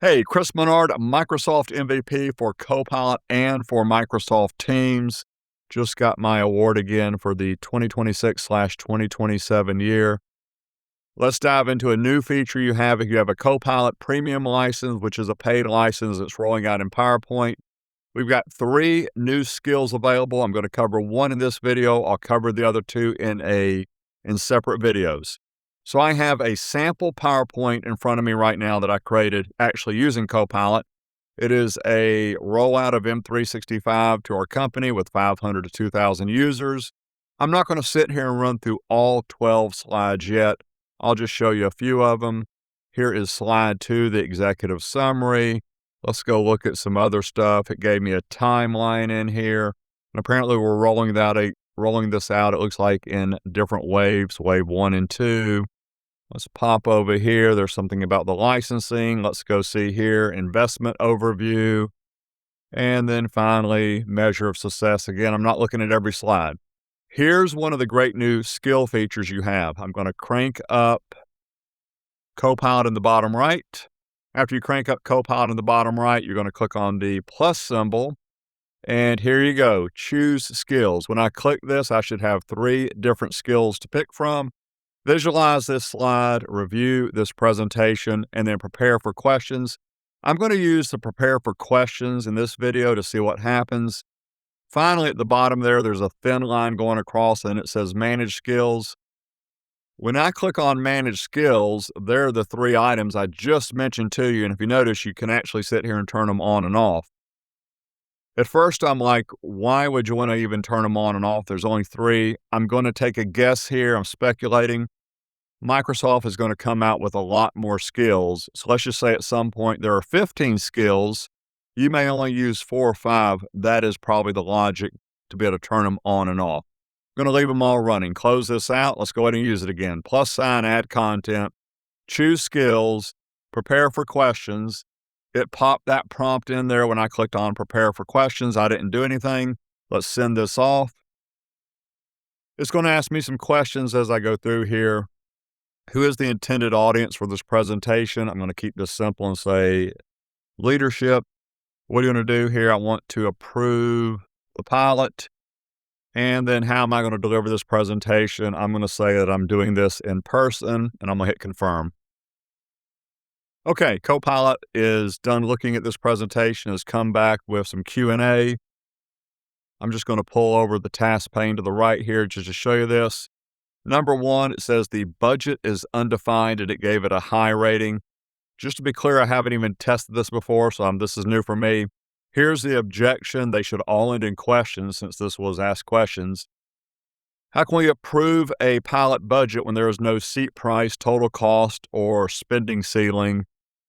Hey, Chris Menard, Microsoft MVP for Copilot and for Microsoft Teams. Just got my award again for the 2026/2027 year. Let's dive into a new feature you have if you have a Copilot Premium license, which is a paid license that's rolling out in PowerPoint. We've got 3 new skills available. I'm going to cover one in this video. I'll cover the other 2 in separate videos. So I have a sample PowerPoint in front of me right now that I created actually using Copilot. It is a rollout of M365 to our company with 500 to 2,000 users. I'm not going to sit here and run through all 12 slides yet. I'll just show you a few of them. Here is slide 2, the executive summary. Let's go look at some other stuff. It gave me a timeline in here. And apparently we're rolling this out, it looks like, in different waves, wave 1 and 2. Let's pop over here. There's something about the licensing. Let's go see here, investment overview. And then finally, measure of success. Again, I'm not looking at every slide. Here's one of the great new skill features you have. I'm going to crank up Copilot in the bottom right. After you crank up Copilot in the bottom right, you're going to click on the plus symbol. And here you go, choose skills. When I click this, I should have 3 different skills to pick from. Visualize this slide, review this presentation, and then prepare for questions. I'm going to use the prepare for questions in this video to see what happens. Finally, at the bottom there's a thin line going across and it says manage skills. When I click on manage skills, there are the 3 items I just mentioned to you. And if you notice, you can actually sit here and turn them on and off. At first, I'm like, why would you want to even turn them on and off? There's only 3. I'm going to take a guess here. I'm speculating. Microsoft is going to come out with a lot more skills. So let's just say at some point there are 15 skills. You may only use 4 or 5. That is probably the logic to be able to turn them on and off. I'm going to leave them all running. Close this out. Let's go ahead and use it again. Plus sign, add content, choose skills, prepare for questions. It popped that prompt in there when I clicked on prepare for questions. I didn't do anything. Let's send this off. It's going to ask me some questions as I go through here. Who is the intended audience for this presentation? I'm going to keep this simple and say leadership. What are you going to do here? I want to approve the pilot. And then how am I going to deliver this presentation? I'm going to say that I'm doing this in person, and I'm going to hit confirm. Okay, Copilot is done looking at this presentation, has come back with some Q&A. I'm just going to pull over the task pane to the right here just to show you this. Number 1, it says the budget is undefined, and it gave it a high rating. Just to be clear, I haven't even tested this before, so this is new for me. Here's the objection. They should all end in questions since this was ask questions. How can we approve a pilot budget when there is no seat price, total cost, or spending ceiling?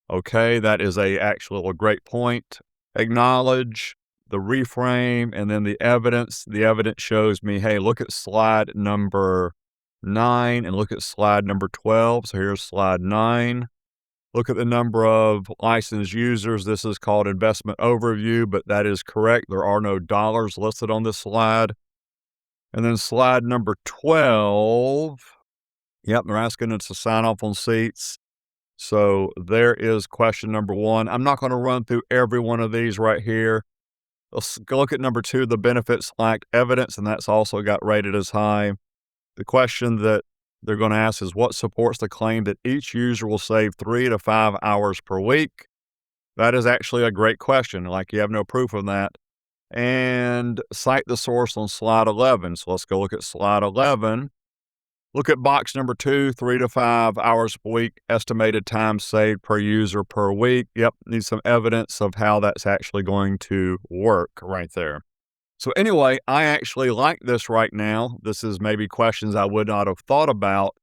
Okay, that is actually a great point. Acknowledge, the reframe, and then the evidence. The evidence shows me, hey, look at slide number 9 and look at slide number 12. So here's slide 9. Look at the number of licensed users. This is called investment overview, but that is correct. There are no dollars listed on this slide. And then slide number 12. Yep, they're asking us to sign off on seats. So there is question number 1. I'm not going to run through every one of these right here. Let's go look at number 2, the benefits lacked evidence, and that's also got rated as high. The question that they're going to ask is what supports the claim that each user will save 3 to 5 hours per week? That is actually a great question. Like, you have no proof of that. And cite the source on slide 11. So let's go look at slide 11. Look at box number 2, 3 to 5 hours per week, estimated time saved per user per week. Yep, need some evidence of how that's actually going to work right there. So anyway, I actually like this right now. This is maybe questions I would not have thought about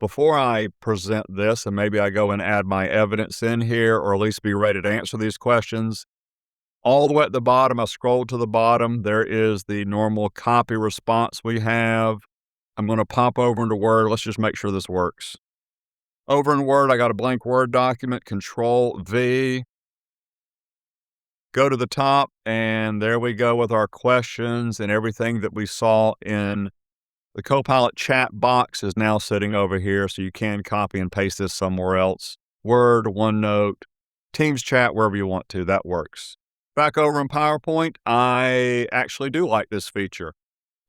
before I present this, and maybe I go and add my evidence in here, or at least be ready to answer these questions. All the way at the bottom, I scroll to the bottom. There is the normal copy response we have. I'm going to pop over into Word. Let's just make sure this works. Over in Word, I got a blank Word document, Control V. Go to the top, and there we go with our questions, and everything that we saw in the Copilot chat box is now sitting over here, so you can copy and paste this somewhere else. Word, OneNote, Teams chat wherever you want to. That works. Back over in PowerPoint, I actually do like this feature.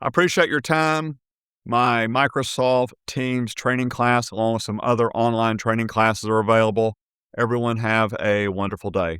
I appreciate your time. My Microsoft Teams training class, along with some other online training classes, are available. Everyone have a wonderful day.